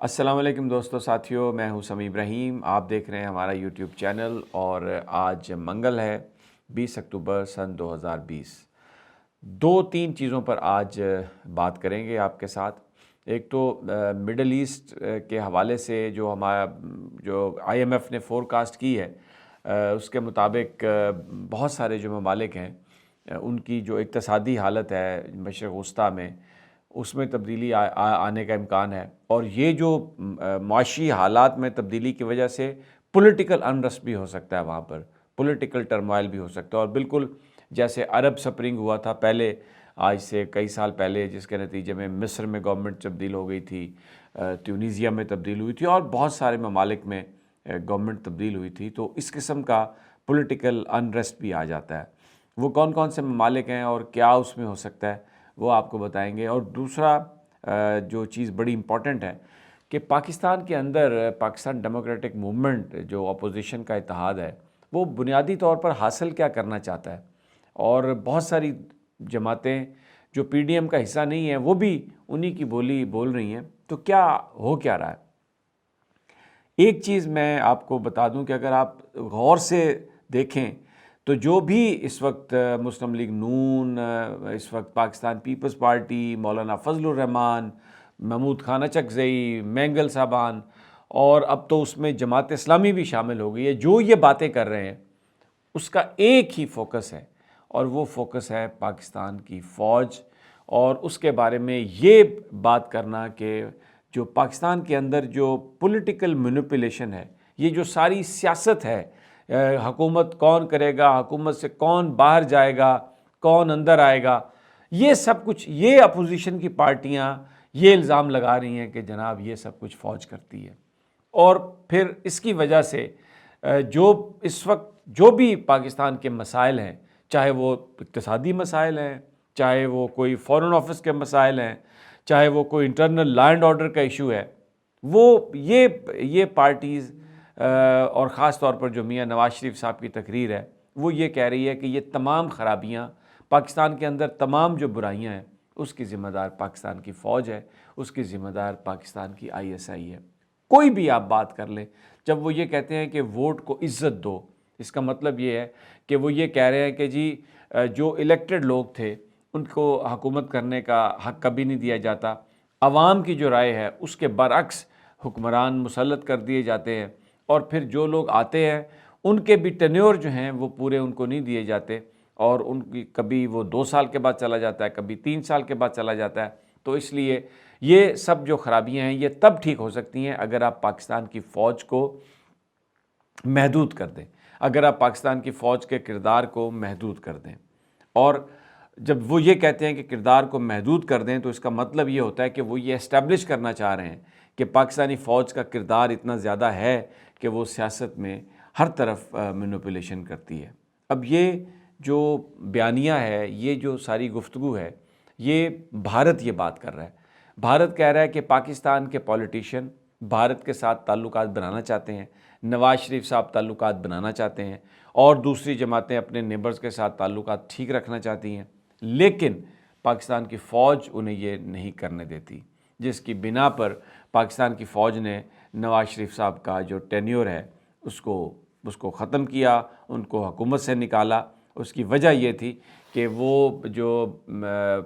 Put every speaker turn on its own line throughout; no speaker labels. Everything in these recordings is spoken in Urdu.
السلام علیکم دوستو ساتھیوں، میں ہوں سمیع ابراہیم۔ آپ دیکھ رہے ہیں ہمارا یوٹیوب چینل اور آج منگل ہے 20 اکتوبر سن 2020۔ دو تین چیزوں پر آج بات کریں گے آپ کے ساتھ۔ ایک تو مڈل ایسٹ کے حوالے سے جو آئی ایم ایف نے فور کاسٹ کی ہے، اس کے مطابق بہت سارے جو ممالک ہیں ان کی جو اقتصادی حالت ہے مشرق وسطیٰ میں، اس میں تبدیلی آنے کا امکان ہے، اور یہ جو معاشی حالات میں تبدیلی کی وجہ سے پولیٹیکل انرسٹ بھی ہو سکتا ہے، وہاں پر پولیٹیکل ٹرموائل بھی ہو سکتا ہے، اور بالکل جیسے عرب سپرنگ ہوا تھا پہلے، آج سے کئی سال پہلے، جس کے نتیجے میں مصر میں گورنمنٹ تبدیل ہو گئی تھی، ٹیونیزیا میں تبدیل ہوئی تھی، اور بہت سارے ممالک میں گورنمنٹ تبدیل ہوئی تھی، تو اس قسم کا پولیٹیکل انرسٹ بھی آ جاتا ہے۔ وہ کون کون سے ممالک ہیں اور کیا اس میں ہو سکتا ہے، وہ آپ کو بتائیں گے۔ اور دوسرا جو چیز بڑی امپورٹنٹ ہے کہ پاکستان کے اندر پاکستان ڈیموکریٹک موومنٹ جو اپوزیشن کا اتحاد ہے، وہ بنیادی طور پر حاصل کیا کرنا چاہتا ہے، اور بہت ساری جماعتیں جو پی ڈی ایم کا حصہ نہیں ہیں وہ بھی انہی کی بولی بول رہی ہیں، تو کیا ہو کیا رہا ہے۔ ایک چیز میں آپ کو بتا دوں کہ اگر آپ غور سے دیکھیں تو جو بھی اس وقت مسلم لیگ نون، اس وقت پاکستان پیپلز پارٹی، مولانا فضل الرحمان، محمود خان اچکزئی، مینگل صاحبان، اور اب تو اس میں جماعت اسلامی بھی شامل ہو گئی ہے، جو یہ باتیں کر رہے ہیں اس کا ایک ہی فوکس ہے، اور وہ فوکس ہے پاکستان کی فوج، اور اس کے بارے میں یہ بات کرنا کہ جو پاکستان کے اندر جو پولیٹیکل مینیپولیشن ہے، یہ جو ساری سیاست ہے، حکومت کون کرے گا، حکومت سے کون باہر جائے گا، کون اندر آئے گا، یہ سب کچھ یہ اپوزیشن کی پارٹیاں یہ الزام لگا رہی ہیں کہ جناب یہ سب کچھ فوج کرتی ہے۔ اور پھر اس کی وجہ سے جو اس وقت جو بھی پاکستان کے مسائل ہیں، چاہے وہ اقتصادی مسائل ہیں، چاہے وہ کوئی فورن آفس کے مسائل ہیں، چاہے وہ کوئی انٹرنل لا اینڈ آرڈر کا ایشو ہے، وہ یہ پارٹیز اور خاص طور پر جو میاں نواز شریف صاحب کی تقریر ہے، وہ یہ کہہ رہی ہے کہ یہ تمام خرابیاں پاکستان کے اندر، تمام جو برائیاں ہیں، اس کی ذمہ دار پاکستان کی فوج ہے، اس کی ذمہ دار پاکستان کی آئی ایس آئی ہے۔ کوئی بھی آپ بات کر لیں، جب وہ یہ کہتے ہیں کہ ووٹ کو عزت دو، اس کا مطلب یہ ہے کہ وہ یہ کہہ رہے ہیں کہ جی جو الیکٹڈ لوگ تھے ان کو حکومت کرنے کا حق کبھی نہیں دیا جاتا، عوام کی جو رائے ہے اس کے برعکس حکمران مسلط کر دیے جاتے ہیں، اور پھر جو لوگ آتے ہیں ان کے بھی ٹینیور جو ہیں وہ پورے ان کو نہیں دیے جاتے، اور ان کی کبھی وہ 2 سال کے بعد چلا جاتا ہے، کبھی 3 سال کے بعد چلا جاتا ہے۔ تو اس لیے یہ سب جو خرابیاں ہیں یہ تب ٹھیک ہو سکتی ہیں اگر آپ پاکستان کی فوج کو محدود کر دیں، اگر آپ پاکستان کی فوج کے کردار کو محدود کر دیں۔ اور جب وہ یہ کہتے ہیں کہ کردار کو محدود کر دیں تو اس کا مطلب یہ ہوتا ہے کہ وہ یہ اسٹیبلش کرنا چاہ رہے ہیں کہ پاکستانی فوج کا کردار اتنا زیادہ ہے کہ وہ سیاست میں ہر طرف مینوپولیشن کرتی ہے۔ اب یہ جو بیانیہ ہے، یہ جو ساری گفتگو ہے، یہ بھارت یہ بات کر رہا ہے۔ بھارت کہہ رہا ہے کہ پاکستان کے پولیٹیشین بھارت کے ساتھ تعلقات بنانا چاہتے ہیں، نواز شریف صاحب تعلقات بنانا چاہتے ہیں، اور دوسری جماعتیں اپنے نیبرز کے ساتھ تعلقات ٹھیک رکھنا چاہتی ہیں، لیکن پاکستان کی فوج انہیں یہ نہیں کرنے دیتی، جس کی بنا پر پاکستان کی فوج نے نواز شریف صاحب کا جو ٹینیور ہے اس کو ختم کیا، ان کو حکومت سے نکالا۔ اس کی وجہ یہ تھی کہ وہ جو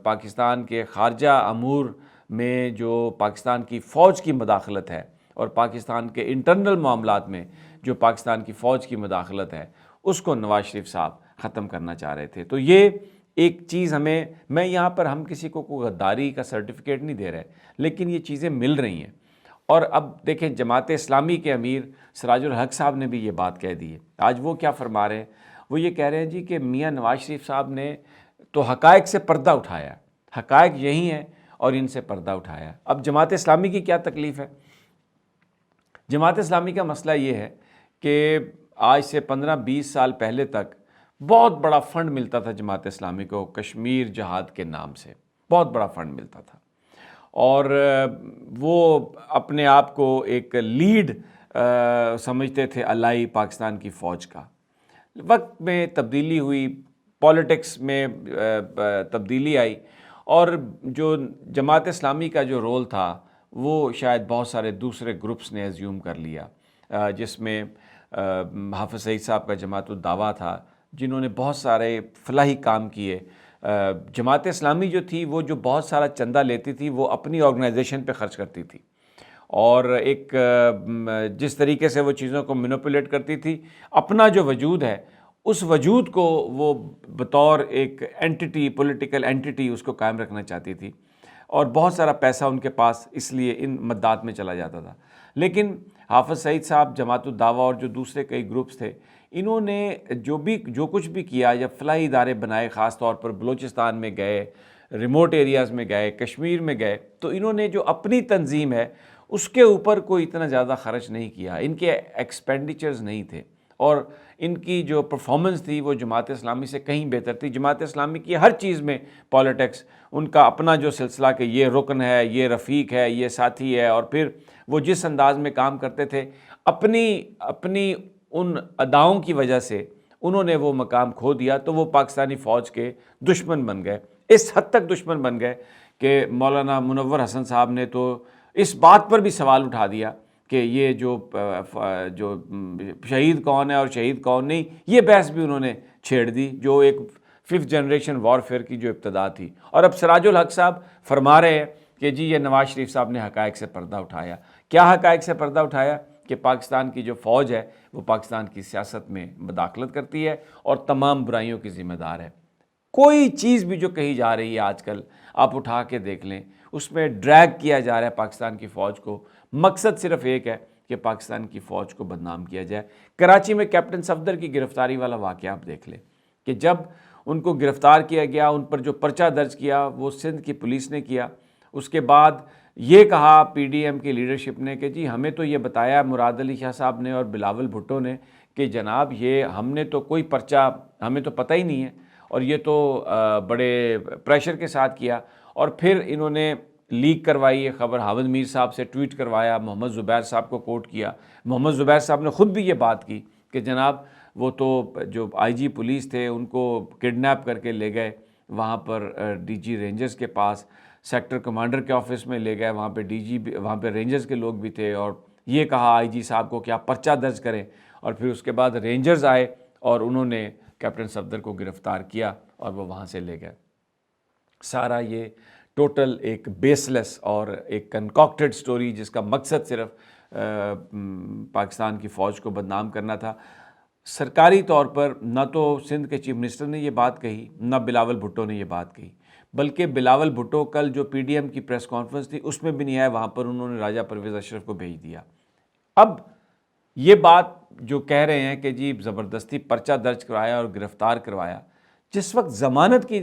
پاکستان کے خارجہ امور میں جو پاکستان کی فوج کی مداخلت ہے، اور پاکستان کے انٹرنل معاملات میں جو پاکستان کی فوج کی مداخلت ہے، اس کو نواز شریف صاحب ختم کرنا چاہ رہے تھے۔ تو یہ ایک چیز میں یہاں پر ہم کسی کو کوئی غداری کا سرٹیفکیٹ نہیں دے رہے، لیکن یہ چیزیں مل رہی ہیں۔ اور اب دیکھیں، جماعت اسلامی کے امیر سراج الحق صاحب نے بھی یہ بات کہہ دی ہے۔ آج وہ کیا فرما رہے ہیں؟ وہ یہ کہہ رہے ہیں جی کہ میاں نواز شریف صاحب نے تو حقائق سے پردہ اٹھایا، حقائق یہی ہیں اور ان سے پردہ اٹھایا۔ اب جماعت اسلامی کی کیا تکلیف ہے؟ جماعت اسلامی کا مسئلہ یہ ہے کہ آج سے 15-20 سال پہلے تک بہت بڑا فنڈ ملتا تھا جماعت اسلامی کو، کشمیر جہاد کے نام سے بہت بڑا فنڈ ملتا تھا، اور وہ اپنے آپ کو ایک لیڈ سمجھتے تھے الائی پاکستان کی فوج کا۔ وقت میں تبدیلی ہوئی، پولیٹکس میں تبدیلی آئی، اور جو جماعت اسلامی کا جو رول تھا وہ شاید بہت سارے دوسرے گروپس نے ایزیوم کر لیا، جس میں حافظ سعید صاحب کا جماعت الدعویٰ تھا، جنہوں نے بہت سارے فلاحی کام کیے۔ جماعت اسلامی جو تھی وہ جو بہت سارا چندہ لیتی تھی وہ اپنی آرگنائزیشن پہ خرچ کرتی تھی، اور ایک جس طریقے سے وہ چیزوں کو مینوپولیٹ کرتی تھی، اپنا جو وجود ہے اس وجود کو وہ بطور ایک اینٹی پولیٹیکل اینٹی اس کو قائم رکھنا چاہتی تھی، اور بہت سارا پیسہ ان کے پاس اس لیے ان مدات میں چلا جاتا تھا۔ لیکن حافظ سعید صاحب، جماعت الدعویٰ اور جو دوسرے کئی گروپس تھے، انہوں نے جو کچھ بھی کیا، جب فلاحی ادارے بنائے، خاص طور پر بلوچستان میں گئے، ریموٹ ایریاز میں گئے، کشمیر میں گئے، تو انہوں نے جو اپنی تنظیم ہے اس کے اوپر کوئی اتنا زیادہ خرچ نہیں کیا، ان کے ایکسپینڈیچرز نہیں تھے، اور ان کی جو پرفارمنس تھی وہ جماعت اسلامی سے کہیں بہتر تھی۔ جماعت اسلامی کی ہر چیز میں پالیٹکس، ان کا اپنا جو سلسلہ کہ یہ رکن ہے، یہ رفیق ہے، یہ ساتھی ہے، اور پھر وہ جس انداز میں کام کرتے تھے، اپنی ان اداؤں کی وجہ سے انہوں نے وہ مقام کھو دیا، تو وہ پاکستانی فوج کے دشمن بن گئے، اس حد تک دشمن بن گئے کہ مولانا منور حسن صاحب نے تو اس بات پر بھی سوال اٹھا دیا کہ یہ جو شہید کون ہے اور شہید کون نہیں، یہ بحث بھی انہوں نے چھیڑ دی، جو ایک 5th جنریشن وارفیئر کی جو ابتدا تھی۔ اور اب سراج الحق صاحب فرما رہے ہیں کہ جی یہ نواز شریف صاحب نے حقائق سے پردہ اٹھایا۔ کیا حقائق سے پردہ اٹھایا؟ کہ پاکستان کی جو فوج ہے وہ پاکستان کی سیاست میں مداخلت کرتی ہے اور تمام برائیوں کی ذمہ دار ہے۔ کوئی چیز بھی جو کہی جا رہی ہے آج کل آپ اٹھا کے دیکھ لیں، اس میں ڈریگ کیا جا رہا ہے پاکستان کی فوج کو، مقصد صرف ایک ہے کہ پاکستان کی فوج کو بدنام کیا جائے۔ کراچی میں کیپٹن صفدر کی گرفتاری والا واقعہ آپ دیکھ لیں کہ جب ان کو گرفتار کیا گیا، ان پر جو پرچہ درج کیا وہ سندھ کی پولیس نے کیا، اس کے بعد یہ کہا پی ڈی ایم کی لیڈرشپ نے کہ جی ہمیں تو یہ بتایا مراد علی شاہ صاحب نے اور بلاول بھٹو نے کہ جناب یہ ہم نے تو کوئی پرچہ ہمیں تو پتہ ہی نہیں ہے، اور یہ تو بڑے پریشر کے ساتھ کیا، اور پھر انہوں نے لیک کروائی یہ خبر، حامد میر صاحب سے ٹویٹ کروایا، محمد زبیر صاحب کو کوٹ کیا۔ محمد زبیر صاحب نے خود بھی یہ بات کی کہ جناب وہ تو جو آئی جی پولیس تھے ان کو کڈنیپ کر کے لے گئے وہاں پر ڈی جی رینجرز کے پاس، سیکٹر کمانڈر کے آفس میں لے گئے، وہاں پہ ڈی جی وہاں پہ رینجرز کے لوگ بھی تھے، اور یہ کہا آئی جی صاحب کو کہ آپ پرچہ درج کریں، اور پھر اس کے بعد رینجرز آئے اور انہوں نے کیپٹن صفدر کو گرفتار کیا اور وہ وہاں سے لے گئے۔ سارا یہ ٹوٹل ایک بیس لیس اور ایک کنکاکٹڈ سٹوری جس کا مقصد صرف پاکستان کی فوج کو بدنام کرنا تھا۔ سرکاری طور پر نہ تو سندھ کے چیف منسٹر نے یہ بات کہی، نہ بلاول بھٹو نے یہ بات کہی، بلکہ بلاول بھٹو کل جو پی ڈی ایم کی پریس کانفرنس تھی اس میں بھی نہیں آئے، وہاں پر انہوں نے راجہ پرویز اشرف کو بھیج دیا۔ اب یہ بات جو کہہ رہے ہیں کہ جی زبردستی پرچہ درج کروایا اور گرفتار کروایا، جس وقت ضمانت کی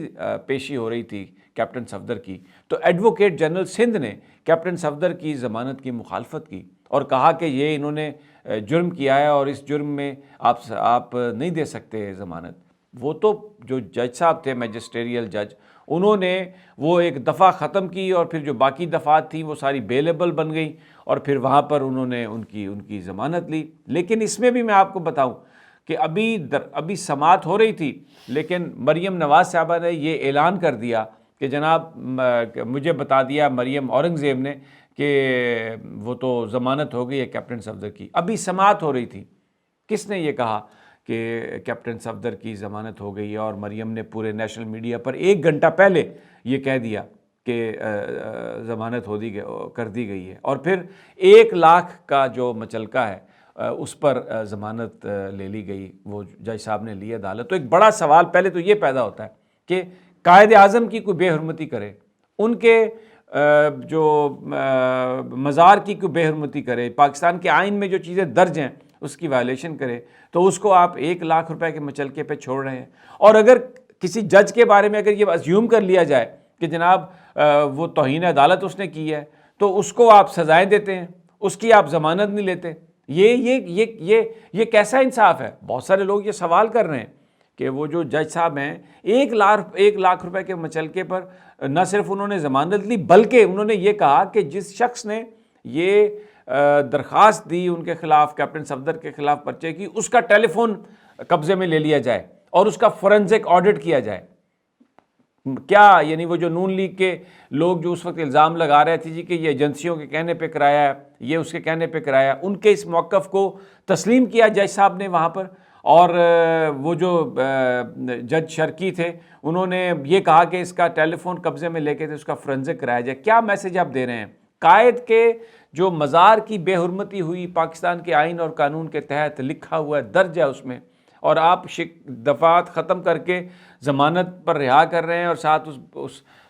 پیشی ہو رہی تھی کیپٹن صفدر کی، تو ایڈوکیٹ جنرل سندھ نے کیپٹن صفدر کی ضمانت کی مخالفت کی اور کہا کہ یہ انہوں نے جرم کیا ہے اور اس جرم میں آپ نہیں دے سکتے ضمانت۔ وہ تو جو جج صاحب تھے میجسٹریل جج، انہوں نے وہ ایک دفعہ ختم کی اور پھر جو باقی دفعات تھیں وہ ساری بیلیبل بن گئی، اور پھر وہاں پر انہوں نے ان کی ضمانت لی۔ لیکن اس میں بھی میں آپ کو بتاؤں کہ ابھی سماعت ہو رہی تھی، لیکن مریم نواز صاحبہ نے یہ اعلان کر دیا کہ جناب مجھے بتا دیا مریم اورنگزیب نے کہ وہ تو ضمانت ہو گئی ہے کیپٹن صفدر کی۔ ابھی سماعت ہو رہی تھی، کس نے یہ کہا کہ کیپٹن صفدر کی ضمانت ہو گئی ہے، اور مریم نے پورے نیشنل میڈیا پر 1 گھنٹہ پہلے یہ کہہ دیا کہ ضمانت کر دی گئی ہے، اور پھر 1 لاکھ کا جو مچلکہ ہے اس پر ضمانت لے لی گئی، وہ جج صاحب نے لی عدالت۔ تو ایک بڑا سوال پہلے تو یہ پیدا ہوتا ہے کہ قائد اعظم کی کوئی بے حرمتی کرے، ان کے جو مزار کی کوئی بے حرمتی کرے، پاکستان کے آئین میں جو چیزیں درج ہیں اس کی وائلیشن کرے، تو اس کو آپ 1 لاکھ روپے کے مچلکے پہ چھوڑ رہے ہیں۔ اور اگر کسی جج کے بارے میں اگر یہ ازیوم کر لیا جائے کہ جناب وہ توہین عدالت اس نے کی ہے، تو اس کو آپ سزائیں دیتے ہیں، اس کی آپ ضمانت نہیں لیتے، یہ کیسا انصاف ہے؟ بہت سارے لوگ یہ سوال کر رہے ہیں کہ وہ جو جج صاحب ہیں 1 لاکھ روپے کے مچلکے پر نہ صرف انہوں نے ضمانت لی، بلکہ انہوں نے یہ کہا کہ جس شخص نے یہ درخواست دی ان کے خلاف، کیپٹن صفدر کے خلاف پرچے کی، اس کا ٹیلی فون قبضے میں لے لیا جائے اور اس کا فورنزک آڈٹ کیا جائے۔ کیا یعنی وہ جو نون لیگ کے لوگ جو اس وقت الزام لگا رہے تھے جی کہ یہ ایجنسیوں کے کہنے پہ کرایا ہے، یہ اس کے کہنے پہ کرایا، ان کے اس موقف کو تسلیم کیا جج صاحب نے وہاں پر، اور وہ جو جج شرکی تھے انہوں نے یہ کہا کہ اس کا ٹیلی فون قبضے میں لے کے اس کا فرنزک کرایا جائے۔ کیا میسج آپ دے رہے ہیں؟ قائد کے جو مزار کی بے حرمتی ہوئی پاکستان کے آئین اور قانون کے تحت لکھا ہوا ہے، درج ہے اس میں، اور آپ دفعات ختم کر کے ضمانت پر رہا کر رہے ہیں، اور ساتھ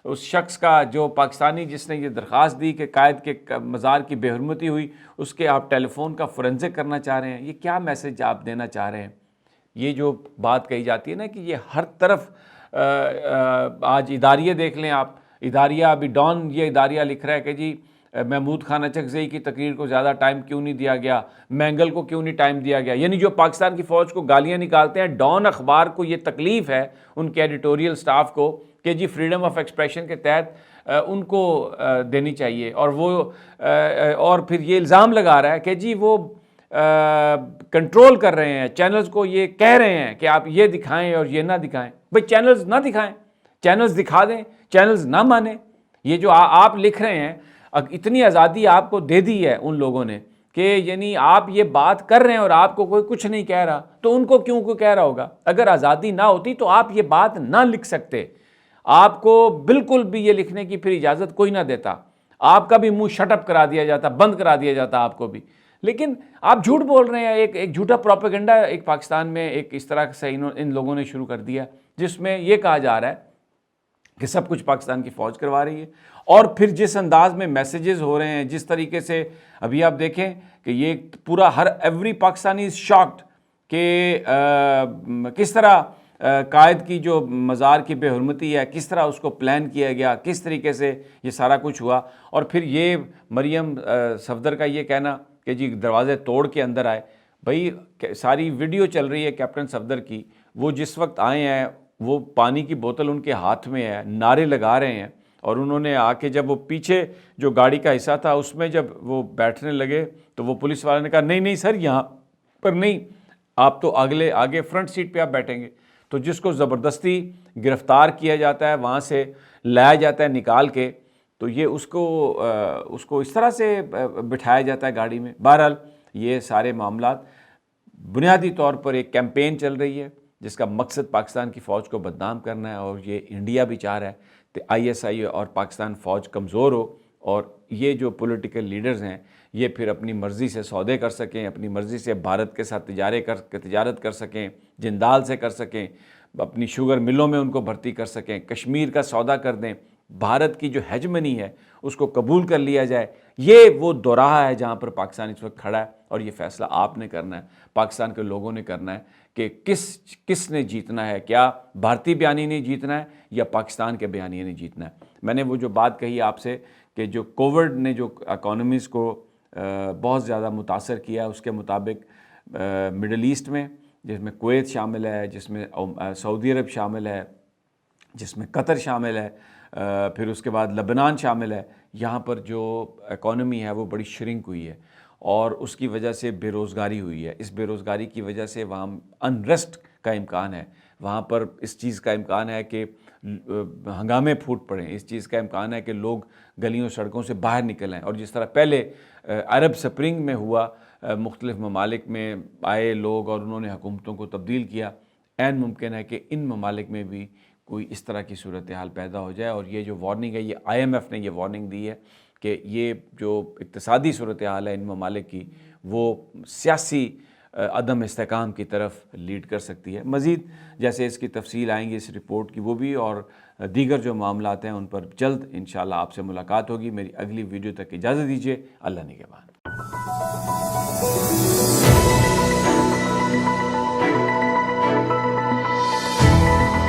اس شخص کا جو پاکستانی جس نے یہ درخواست دی کہ قائد کے مزار کی بے حرمتی ہوئی، اس کے آپ ٹیلی فون کا فورنزک کرنا چاہ رہے ہیں۔ یہ کیا میسج آپ دینا چاہ رہے ہیں؟ یہ جو بات کہی جاتی ہے نا کہ یہ ہر طرف آج اداریہ دیکھ لیں آپ، اداریہ ابھی ڈان یہ اداریہ لکھ رہا ہے کہ جی محمود خان اچکزئی کی تقریر کو زیادہ ٹائم کیوں نہیں دیا گیا، مینگل کو کیوں نہیں ٹائم دیا گیا، یعنی جو پاکستان کی فوج کو گالیاں نکالتے ہیں، ڈان اخبار کو یہ تکلیف ہے ان کے ایڈیٹوریل سٹاف کو کہ جی فریڈم آف ایکسپریشن کے تحت ان کو دینی چاہیے، اور وہ اور پھر یہ الزام لگا رہا ہے کہ جی وہ کنٹرول کر رہے ہیں چینلز کو، یہ کہہ رہے ہیں کہ آپ یہ دکھائیں اور یہ نہ دکھائیں۔ بھئی چینلز نہ دکھائیں، چینلز دکھا دیں، چینلز نہ مانیں۔ یہ جو آپ لکھ رہے ہیں، اتنی آزادی آپ کو دے دی ہے ان لوگوں نے کہ یعنی آپ یہ بات کر رہے ہیں اور آپ کو کوئی کچھ نہیں کہہ رہا، تو ان کو کیوں کوئی کہہ رہا ہوگا؟ اگر آزادی نہ ہوتی تو آپ یہ بات نہ لکھ سکتے، آپ کو بالکل بھی یہ لکھنے کی پھر اجازت کوئی نہ دیتا، آپ کا بھی منہ شٹ اپ کرا دیا جاتا، بند کرا دیا جاتا آپ کو بھی۔ لیکن آپ جھوٹ بول رہے ہیں، ایک جھوٹا پروپیگنڈا ایک پاکستان میں ایک اس طرح سے ان لوگوں نے شروع کر دیا، جس میں یہ کہا جا رہا ہے کہ سب کچھ پاکستان کی فوج کروا رہی ہے، اور پھر جس انداز میں میسیجز ہو رہے ہیں، جس طریقے سے ابھی آپ دیکھیں کہ یہ پورا ایوری پاکستانی از شاکڈ کہ کس طرح قائد کی جو مزار کی بے حرمتی ہے، کس طرح اس کو پلان کیا گیا، کس طریقے سے یہ سارا کچھ ہوا، اور پھر یہ مریم صفدر کا یہ کہنا کہ جی دروازے توڑ کے اندر آئے۔ بھئی ساری ویڈیو چل رہی ہے کیپٹن صفدر کی، وہ جس وقت آئے ہیں وہ پانی کی بوتل ان کے ہاتھ میں ہے، نعرے لگا رہے ہیں، اور انہوں نے آ کے جب وہ پیچھے جو گاڑی کا حصہ تھا اس میں جب وہ بیٹھنے لگے تو وہ پولیس والے نے کہا نہیں نہیں سر یہاں پر نہیں، آپ تو آگے فرنٹ سیٹ پہ آپ بیٹھیں گے۔ تو جس کو زبردستی گرفتار کیا جاتا ہے، وہاں سے لایا جاتا ہے نکال کے، تو یہ اس کو اس طرح سے بٹھایا جاتا ہے گاڑی میں۔ بہرحال یہ سارے معاملات بنیادی طور پر ایک کیمپین چل رہی ہے جس کا مقصد پاکستان کی فوج کو بدنام کرنا ہے، اور یہ انڈیا بھی چاہ رہا ہے کہ ISI اور پاکستان فوج کمزور ہو، اور یہ جو پولیٹیکل لیڈرز ہیں یہ پھر اپنی مرضی سے سودے کر سکیں، اپنی مرضی سے بھارت کے ساتھ تجارت کر سکیں، جندال سے کر سکیں، اپنی شوگر ملوں میں ان کو بھرتی کر سکیں، کشمیر کا سودا کر دیں، بھارت کی جو ہیجمنی ہے اس کو قبول کر لیا جائے۔ یہ وہ دوراہا ہے جہاں پر پاکستان اس وقت کھڑا ہے، اور یہ فیصلہ آپ نے کرنا ہے، پاکستان کے لوگوں نے کرنا ہے کہ کس نے جیتنا ہے، کیا بھارتی بیانی نے جیتنا ہے یا پاکستان کے بیانیے نے جیتنا ہے۔ میں نے وہ جو بات کہی آپ سے کہ جو کووڈ نے جو اکانومیز کو بہت زیادہ متاثر کیا ہے، اس کے مطابق مڈل ایسٹ میں، جس میں کویت شامل ہے، جس میں سعودی عرب شامل ہے، جس میں قطر شامل ہے، پھر اس کے بعد لبنان شامل ہے، یہاں پر جو اکانومی ہے وہ بڑی شرنک ہوئی ہے، اور اس کی وجہ سے بے روزگاری ہوئی ہے۔ اس بے روزگاری کی وجہ سے وہاں انریسٹ کا امکان ہے، وہاں پر اس چیز کا امکان ہے کہ ہنگامے پھوٹ پڑیں، اس چیز کا امکان ہے کہ لوگ گلیوں سڑکوں سے باہر نکلیں، اور جس طرح پہلے عرب سپرنگ میں ہوا، مختلف ممالک میں آئے لوگ اور انہوں نے حکومتوں کو تبدیل کیا، عین ممکن ہے کہ ان ممالک میں بھی کوئی اس طرح کی صورتحال پیدا ہو جائے۔ اور یہ جو وارننگ ہے، یہ IMF نے یہ وارننگ دی ہے کہ یہ جو اقتصادی صورتحال ہے ان ممالک کی، وہ سیاسی عدم استحکام کی طرف لیڈ کر سکتی ہے۔ مزید جیسے اس کی تفصیل آئیں گی اس رپورٹ کی، وہ بھی اور دیگر جو معاملات ہیں ان پر جلد انشاءاللہ آپ سے ملاقات ہوگی۔ میری اگلی ویڈیو تک اجازت دیجیے، اللہ نگہبان۔